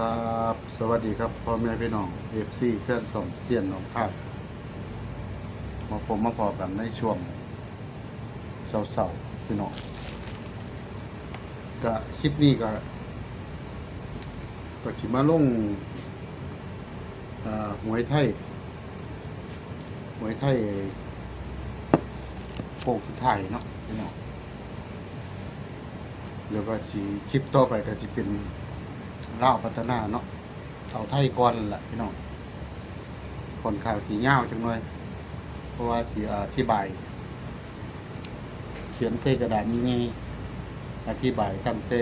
ครับสวัสดีครับพ่อแม่พี่น้องเอฟซีแฟนสองเซียนหนองคายมาพอกันในช่วงเสาๆพี่น้องก็คลิปนี้ก็สิมาลงหวยไทยโค้งสุดท้ายเนาะพี่น้องแล้วก็สิคลิปต่อไปก็สิเป็นลาวพัฒนาเนาะเอาไทยก่อนล่ะพี่น้องคนข่าวสียาวจังเลยเพราะว่าสีอธิบายเขียนใส่กระดาษนี้ไงอธิบายตั้งแต่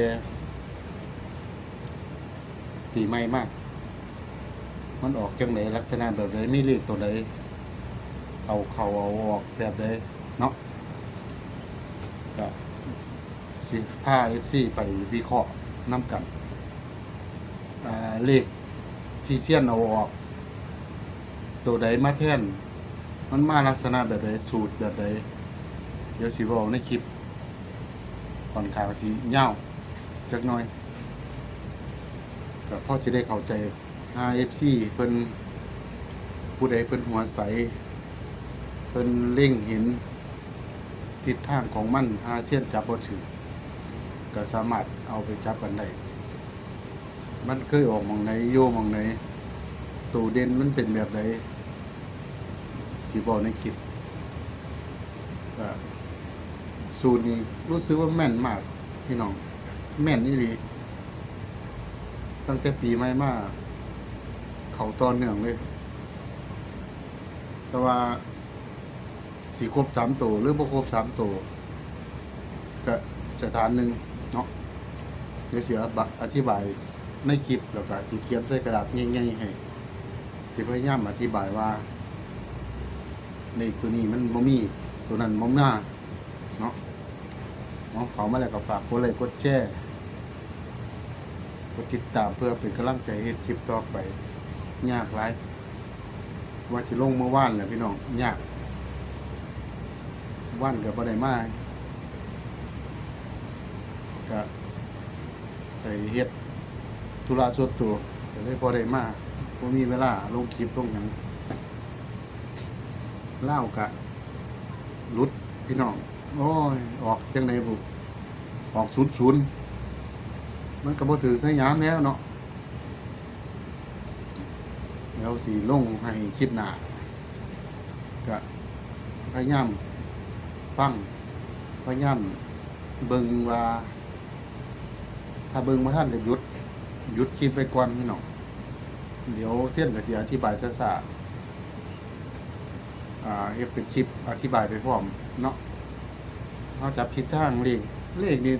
ปีใหม่มากมันออกจังไหนลักษณะแบบใดมีเลขตัวใดเอาเข้าเอาออกแบบใดเนาะก็สิพา FC ไปวิเคราะห์นำกันเลขที่เสี้ยนเอาออกตัวใดมาแทนมันมาลักษณะแบบใดสูตรแบบใดเดี๋ยวสิเว้าในคลิปก่อนข่าวที่ยาวจักหน่อยก็พอสิได้เข้าใจ RFC เพิ่นผู้ใดเพิ่นหัวใสเพิ่นเล็งเห็นทิศทางของมันอาเซียนจับบ่ถือก็สามารถเอาไปจับกันได้มันเคยออกหม่องไหนโยหม่องไหนตัวเด่นมันเป็นแบบใดสิบอกในคลิปก็สูตรนี้รู้สึกว่าแม่นมากพี่น้องแม่นอีหลีตั้งแต่ปีใหม่มาเขาตอนเนื่องเลยแต่ว่าสิครบ3ตัวหรือบ่ครบ3ตัวก็สถานหนึ่งเนาะเดี๋ยวสิอธิบายในคลิปแล้วก็สิเขียนใส่กระดาษใหญ่ๆให้สิพยายามอธิบายว่าเลขตัวนี้มันบ่มีตัวนั้นบ่มีเนาะเขามาแล้วก็ฝากกดไลค์กดแชร์กดติดตามเพื่อเป็นกำลังใจให้คลิปต่อไปยากหลายว่าสิลงเมื่อวานแหละพี่น้องยากว่านก็บ่ได้มาก็ไปเฮ็ดธุระส่วนตัวก็เลยบ่ได้มาบ่มีเวลาลงคลิปลงหยังเล่ากะหลุดพี่น้องโอ้ยออกจังได๋บุออก00มันก็บ่ถือสยามแล้วเนาะแล้วสิลงให้คลิปหน้าก็พยายามฟังพยายามเบิ่งว่าถ้าเบิ่งบ่ทันก็หยุดคลิปไว้ก่อนพี่น้องเดี๋ยวเส้นก็สิอธิบายช้าๆเฮ็ดเป็นคลิปอธิบายไปพร้อมเนาะเฮาจับทิศทางเลขนี่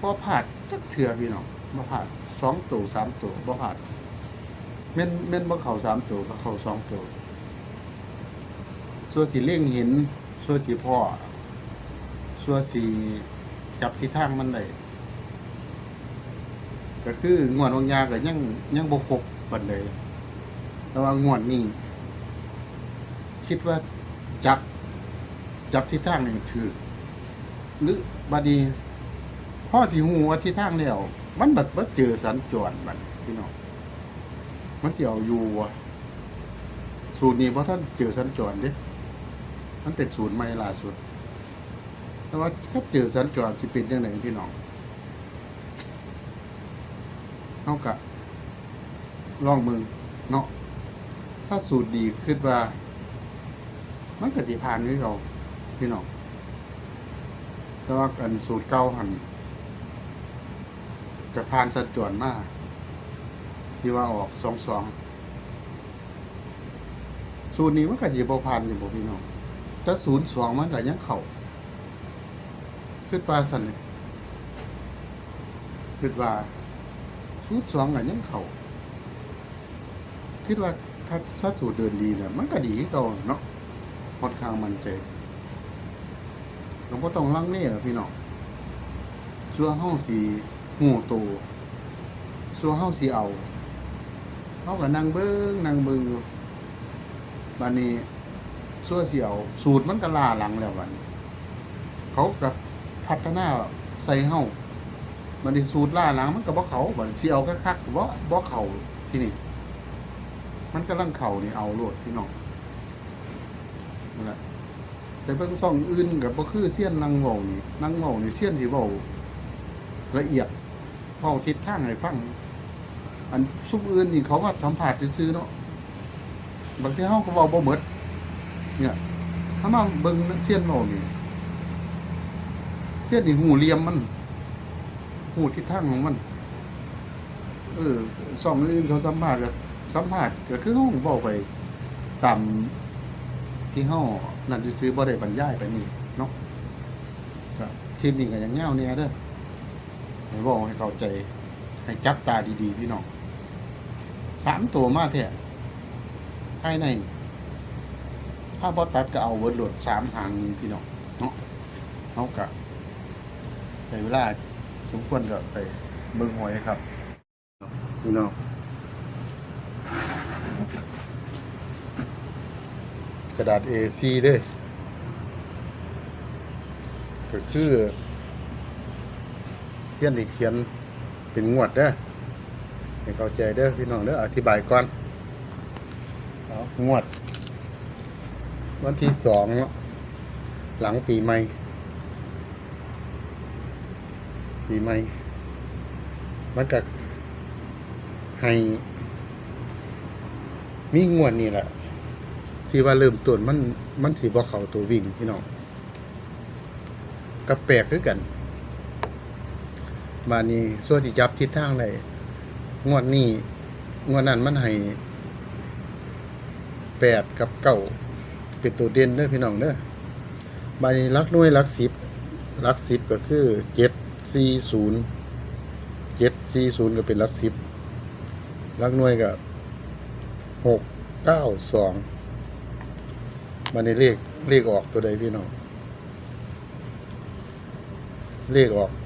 บ่พลาดจักเทื่อพี่น้องบ่พลาด2ตัว3ตัวบ่พลาดแม่นบ่เข้า3ตัวก็เข้า2ตัวส่วนสิเล็งเห็นส่วนสิพ้อส่วนสิจับทิศทางมันได้ก็คืองวดวงยาก็ยังบ่ครบปานใดแต่ว่างวดนี้คิดว่าจับทิศทางนี่ถูกหรือบัดนี้พอสิฮู้ว่าทิศทางแล้วมันบ่เจอสัญจรบัดพี่น้องมันสิเอาอยู่วะสูตรนี้บ่ทันเจอสัญจรเด้มันเป็นสูตรใหม่ล่าสุดแต่ว่าถ้าเจอสัญจรสิเป็นจังได๋พี่น้องเฮาก็ลองมึงเนาะถ้าสูตรดีคิดว่ามันก็สิผ่านคือเก่าพี่น้องแต่ว่าอันสูตรเก่าหั่นก็ผ่านสัญจรมาที่ว่าออก22สูตรนี้มันก็สิบ่ผ่านอยู่บ่พี่น้องแต่02มันก็ยังเข้าคิดว่าซั่นเลยคิดว่า02ก็ยังเข้าคิดว่าถ้าสูตรเดินดีเนี่ยมันก็ดีคือเก่าเนาะค่อนข้างมั่นใจเราบ่ต้องลังเลหรอกพี่น้องซัวเฮาสิฮู้โตซัวเฮาสิเอาเฮาก็นั่งเบิ่งอยู่บัดนี้ซัวสิเอาสูตรมันก็ล้าหลังแล้วบัดนี้เขาก็พัฒนาใส่เฮา มันได้สูตรล่าหลังมันก็บ่เข้าบัดสิเอาคักๆบ่เข้าที่นี่มันกำลังเข้านี่เอาโลดพี่น้องนั่นแหละแต่เบิ่งซ่องอื่นก็บ่คือเซียนนางเว้านี่นางเว้านี่เซียนสิเว้าละเอียดเว้าทิศทางให้ฟังอันซุมอื่นนี่เขาว่าสัมภาษณ์ซื่อๆเนาะบางทีเฮาก็เว้าบ่หมดเนี่ยถ้ามาเบิ่งเซียนเว้านี่เซียนนี่หูเหลี่ยมมันหูทิศทางของมันซ่องอื่นเขาสัมภาษณ์ก็คือเฮาเว้าไปตามที่เฮานั่นซื่อๆบ่ได้บรรยายไปนี่เนาะก็ทีนี้ก็ยังแนวแน่เด้อให้เว้าให้เข้าใจให้จับตาดีๆพี่น้อง3ตัวมาแท้ภายในถ้าบ่ตัดก็เอาเบิดโหลด3หางนี้พี่น้องเนาะเฮาก็ได้เวลาสมควรก็ไปเบิ่งหวยครับพี่น้องกระดาษ A4 เด้อก็คือเขียนอีกเขียนเป็นงวดเด้อให้เข้าใจเด้อพี่น้องเด้ออธิบายก่อนเอางวดวันที่2เนาะหลังปีใหม่มันก็ให้มีงวดนี่แหละที่ว่าเริ่มต้นมันสิบ่เข้าตัววิ่งพี่น้องก็แปลกคือกันมานี้ส่วนที่จับทิศทางได้งวดนั้นมันให้8กับ9เป็นตัวเด่นเด้อพี่น้องเด้อมานี้หลักหน่วยหลัก10ก็คือ740ก็เป็นหลัก10หลักหน่วยก็692มาในเลขออกตัวใดพี่น้องเลขออก706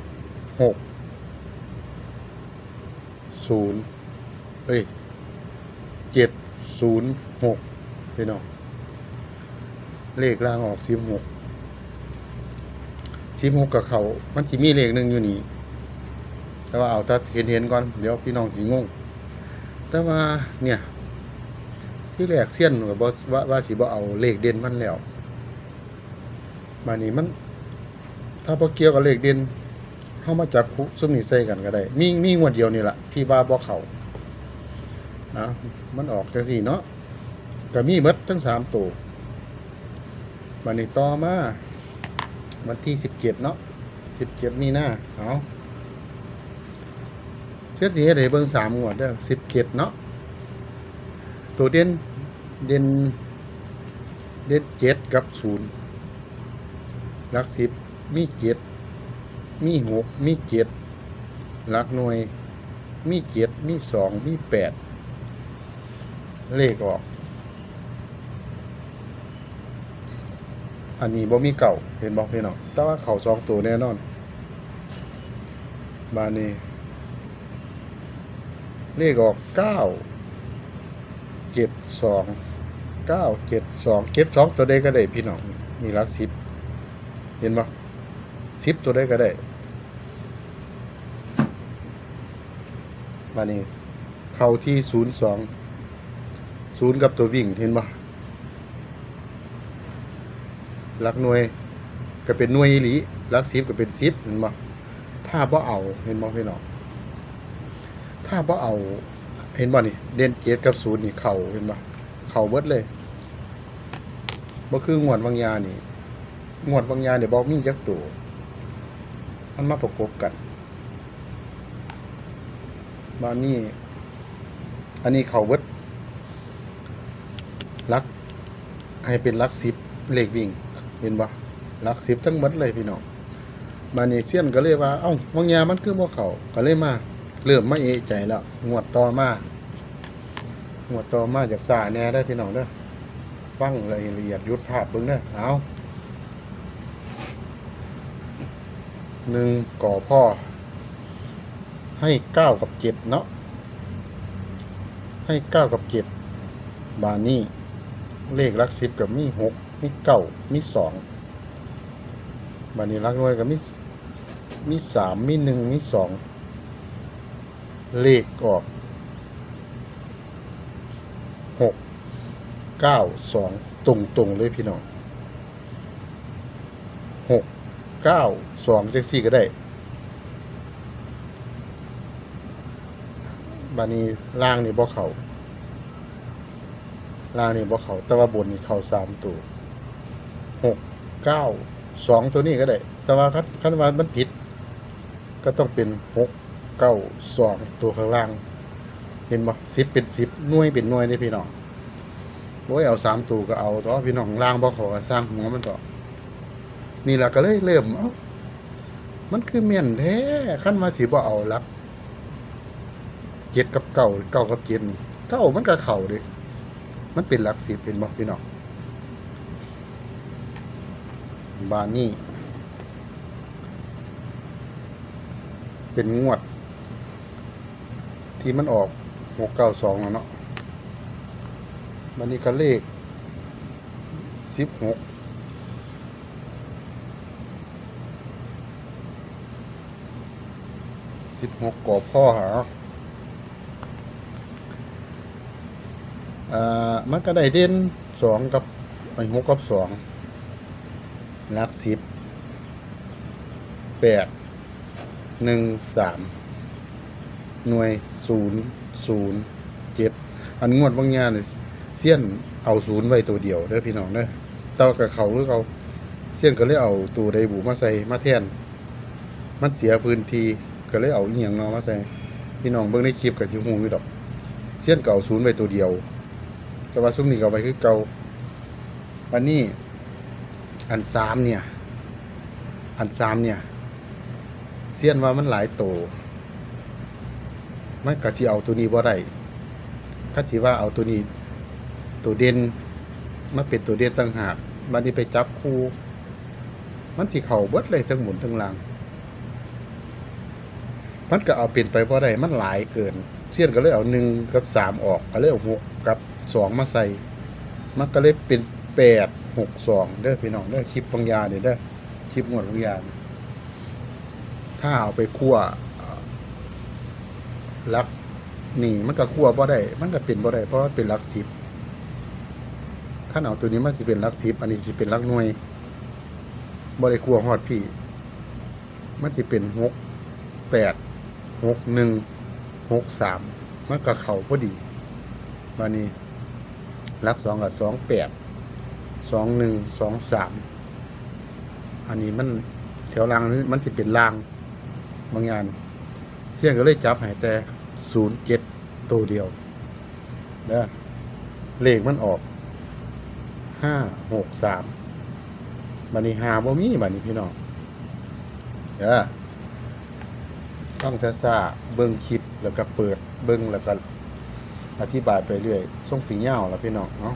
พี่น้องเลขล่างออก16กับเขามันสิมีเลขหนึ่งอยู่นี่แต่ว่าเอาถ้าเห็นก่อนเดี๋ยวพี่น้องสิงงแต่ว่าเนี่ยที่แรกเซียนก็บ่ว่าสิบ่เอาเลขเด่นมันแล้วมานี่มันถ้าบ่เกี่ยวกับเลขเด่นเฮามาจับคู่ซุมนี้ใส่กันก็ได้มีงวดเดียวนี่ล่ะที่ว่าบ่เข้ามันออกจังซี่เนาะก็มีหมดทั้ง3ตัวบัดนี้ต่อมาวันที่17เนาะ17นี่นะเอาเชื่อสิเฮ็ดให้เบิ่ง3งวดเด้อ17เนาะตัวเด่น7กับ0หลัก10มี7มี6มี7หลักหน่วยมี7มี2มี8เลขออกอันนี้บ่มีเก่าเห็นบ่พี่น้องแต่ว่าเขา2ตัวแน่นอนมานี่เลขออก972ตัวใดก็ได้พี่น้องนี่หลัก10เห็นบ่10ตัวใดก็ได้มานี่เข้าที่02 0กับตัววิ่งเห็นบ่หลักหน่วยก็เป็นหน่วยอีหลีหลัก10ก็เป็น10เห็นบ่ถ้าบ่เอาเห็นบ่พี่น้องถ้าบ่เอาเห็นบ่นี่เด่น7กับ0นี่เข้าเห็นบ่เข้าเบิดเลยบ่คืองวดบางยานี่งวดบางยาเนี่ยบ่มีจักตัวมันมาประกบกันบานนี้อันนี้เข้าเบิดหลักให้เป็นหลัก10เลขวิ่งเห็นบ่หลัก10ทั้งหมดเลยพี่น้องมานี่เซียนก็เลยว่าเอ้าบางยามันคือบ่เข้าก็เลยมาเริ่มมาเอะใจแล้วงวดต่อมาจากซ่าแน่ได้พี่น้องเด้อฟังละเอียดยุดภาพเบิ่งเด้อเอา1ก่อพ่อให้9กับ7เนาะให้9กับ7บานี้เลขหลัก10กับมี6มี9มี2บานี้หลักหน่วยกับมี3มี1มี2 เลขออก692ตรงเลยพี่น้อง692จังซี่ก็ได้บัดนี้ล่างนี่บ่เข้าแต่ว่าบนนี่เข้า3ตัว692ตัวนี้ก็ได้แต่ว่าคันว่ามันผิดก็ต้องเป็น692ตัวข้างล่างเห็นบ่10เป็น10หน่วยเป็นหน่วยเด้พี่น้องโอ้ยเอา3ตัวก็เอาต่อพี่น้องล่างบ่เข้าก็สร้างหัวมันต่อนี่ล่ะก็เลยเริ่มมันคือแม่นแท้คันว่าสิบ่เอาหลัก7กับ9 9กับ7นี่เก้ามันก็เข้าเด้มันเป็นหลัก10เห็นบ่พี่น้องบานนี้เป็นงวดที่มันออก692แล้วเนาะบัดนี้ก็เลข16กพ่อหามันก็ได้เด่น2กับ6กับ2หลัก10 8 1 3หน่วย0 0 7อันงวดบางงานนี่เสี้ยนเอา0ไว้ตัวเดียวเด้อพี่น้องเด้อเต้ากับเขาคือเขาเสี้ยนก็เลยเอาตัวใดบูมาใส่มาแทนมันเสียพื้นที่ก็เลยเอาอีหยังเนาะมาใส่พี่น้องเบิ่งในคลิปก็สิฮู้อยู่ดอกเสี้ยนก็เอา0ไว้ตัวเดียวแต่ว่าซุมนี้ก็เอาไว้คือเก่าอันนี้อัน3เนี่ยเสี้ยนว่ามันหลายโตมันก็สิเอาตัวนี้บ่ได้ก็สิว่าเอาตัวนี้ตัวเด่นมาเป็นตัวเด่นต่างหากบัดนี้ไปจับคู่มันสิเข้าเบิดเลยทั้งหมุนทั้งหลังมันก็เอาเป็นไปบ่ได้มันหลายเกินเสี้ยนก็เลยเอา1กับ3ออกก็เลยเอา6กับ2มาใส่มันก็เลยเป็น862เด้อพี่น้องเด้อคลิปบางยาเด้อคลิปงวดบางยาถ้าเอาไปคั่วลักนี่มันก็คั่วบ่ได้มันก็เป็นบ่ได้เพราะว่าเป็นหลัก10ถ้าเอาตัวนี้มันสิเป็นหลัก10อันนี้สิเป็นหลักหน่วยบ่ได้คั่วฮอดพี่มันสิเป็น6 8 6 1 6 3มันก็เข้าพอดีบัดนี้หลัก2กับ2 8 2 1 2 3อันนี้มันแถวล่างมันสิเป็นล่างบางอย่างเสี่ยงก็เลยจับให้แต่07ตัวเดียวเด้อเลขมันออก563บัดนี้5บ่มีบัดนี้พี่น้องต้องช้าๆเบิ่งคลิปแล้วก็เปิดเบิ่งแล้วก็อธิบายไปเรื่อยส่งสิยาวล่ะพี่น้องเนาะ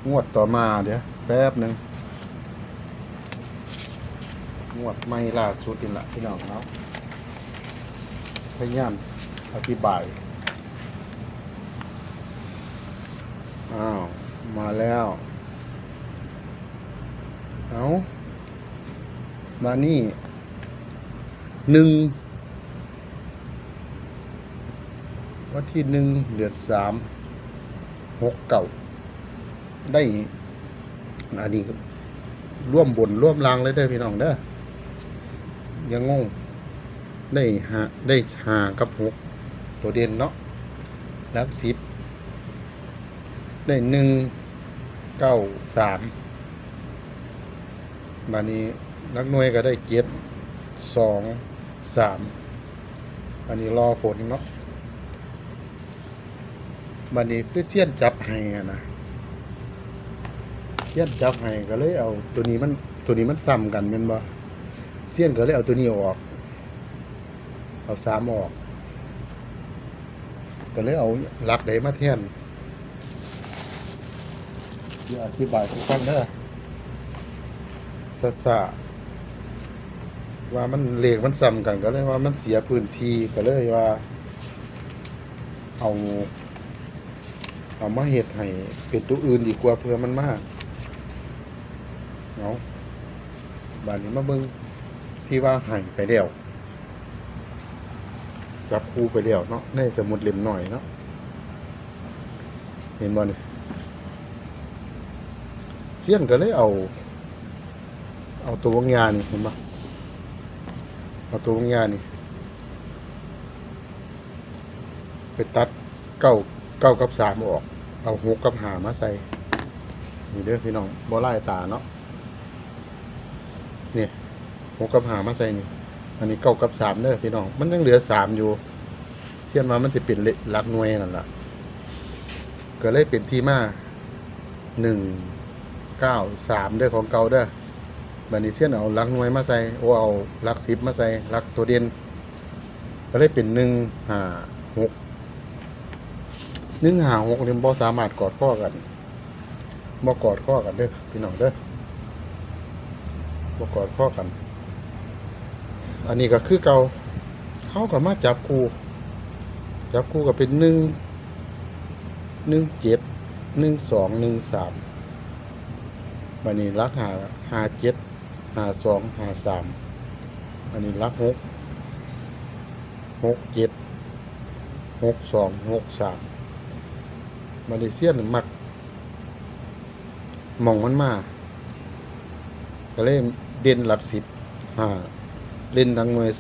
งวดต่อมาเดี๋ยวแป๊บนึงงวดใหม่ล่าสุดนี่ล่ะพี่น้องเนาะพยายามอธิบายมาแล้วมานี่วันที่1 เดือน 3 6 9ได้อันนี้ร่วมบนร่วมลางเลยเด้อพี่น้องเด้อยังงงได้5กับ6ตัวเด่นเนาะหลัก10ได้1 9 3บัดนี้หลักหน่วยก็ได้7 2 3อันนี้รอผลเนาะบัดนี้คือเสี้ยนจับให้นะเสี้ยนจับให้ก็เลยเอาตัวนี้มันซ้ำกันแม่นบ่เสี้ยนก็เลยเอาตัวนี้ออกเอา3ออกก็เลยเอาหลักใดมาแทนเดี๋ยวอธิบายให้ฟังเด้อซ่าๆว่ามันเลขมันซ้ำกันก็เลยว่ามันเสียพื้นที่ก็เลยว่าเอามาเฮ็ดให้เป็นตัวอื่นดีกว่าเพื่อมันมาบาดนี้มาเบิ่งที่ว่าให้ไปแล้ว จับคู่ไปแล้วเนาะในสมุดเล่มหน่อยเนาะเห็นบ่นี่เสี้ยนก็เลยเอาตัววงยานี่เห็นบ่เอาตัววงยานี่ไปตัดเก้ากับสามออกเอาหกกับห้ามาใส่นี่เด้อพี่น้องบ่ไล่ตาเนาะนี่หกกับห้ามาใส่นี่อันนี้เก้ากับสามเด้อพี่น้องมันยังเหลือสามอยู่เสี้ยนมามันสิเป็นหลักหน่วยนั่นล่ะก็เลยเป็นที่มา193เด้อของเก่าเด้อบัดนี้เสี้ยนเอาหลักหน่วยมาใส่เอาหลัก10มาใส่หลักตัวเด่นก็เลยเป็น156นี่บ่สามารถกอดข้อกันบ่กอดข้อกันเด้อพี่น้องเด้อบ่กอดข้อกันอันนี้ก็คือเก่าเฮาก็มาจับคู่ก็เป็น1 17 12 13บัดนี้หลัก57 52 53อันนี้หลัก6 67 62 63บัดนี้เสี้ยนมักหม่องมันมาก็เลยเด่นหลัก10 5เล่นทั้งหน่วย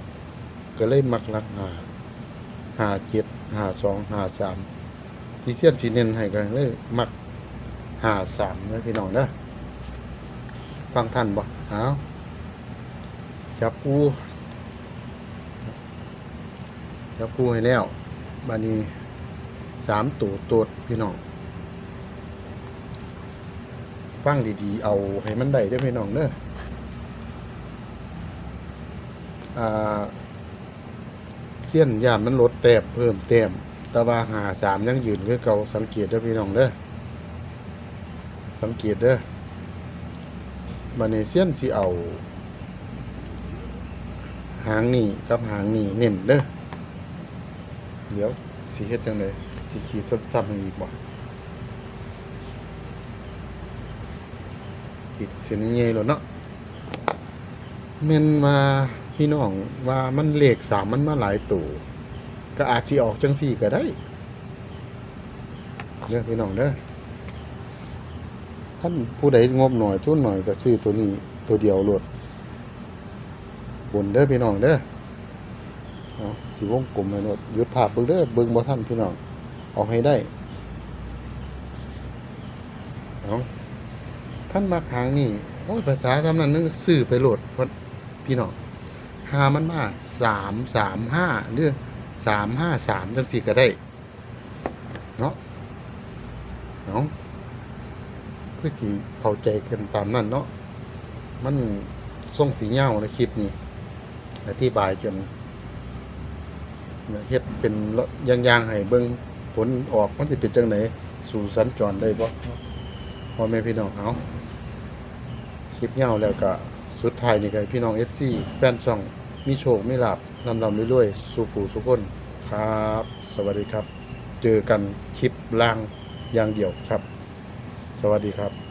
3ก็เลยมักหลัก5 57 52 53ที่เสี้ยนสิเน้นให้ก็เลยมัก53เด้อพี่น้องเด้อฟังท่านบ่เอาจับคู่ให้แล้วบัดนี้3ตัวโตดพี่น้องฟังดีๆเอาให้มันได้เด้อพี่น้องเด้อเสี้ยนย่านมันลดแต้มเพิ่มแต้มแต่ว่า53ยังยืนคือเก่าสังเกตเด้อพี่น้องเด้อสังเกตเด้อบัดนี้เสี้ยนสิเอาหางนี่กับหางนี่เน้นเด้อเดี๋ยวสิเฮ็ดจังได๋สิขีดซ้ำๆอีกบ่ขีดเส้นใหญ่ๆแล้วเนาะแม่นมาพี่น้องว่ามันเลข3มันมาหลายตัวก็อาจสิออกจังซี่ก็ได้เด้อพี่น้องเด้อท่านผู้ใดงบหน่อยทุนหน่อยก็ซื้อตัวนี้ตัวเดียวโลดบนเด้อพี่น้องเด้อเอาสิวงกลมให้โลดหยุดภาพเบิ่งเด้อเบิ่งบ่ทันพี่น้องเอาให้ได้เอาท่านมักหางนี่โอ้ยภาษาทำนั้นนึงซื้อไปโหลดพี่น้องหามันมา335หรือ353จังซี่ก็ได้เนาะคือสิเข้าใจกันตามนั้นเนาะมันส่งสียาวในคลิปนี้อธิบายจนเฮ็ดเป็นอย่างๆให้เบิ่งผลออกมันสิเป็นจังได๋สู่สัญจรได้บ่พ่อแม่พี่น้องเอาคลิปยาวแล้วก็สุดท้ายนี่ก็พี่น้อง FC แฟนช่องมีโชคมีลาภร่ำรวยสู่ผู้สุขคนครับสวัสดีครับเจอกันคลิปล่างอย่างเดียวครับสวัสดีครับ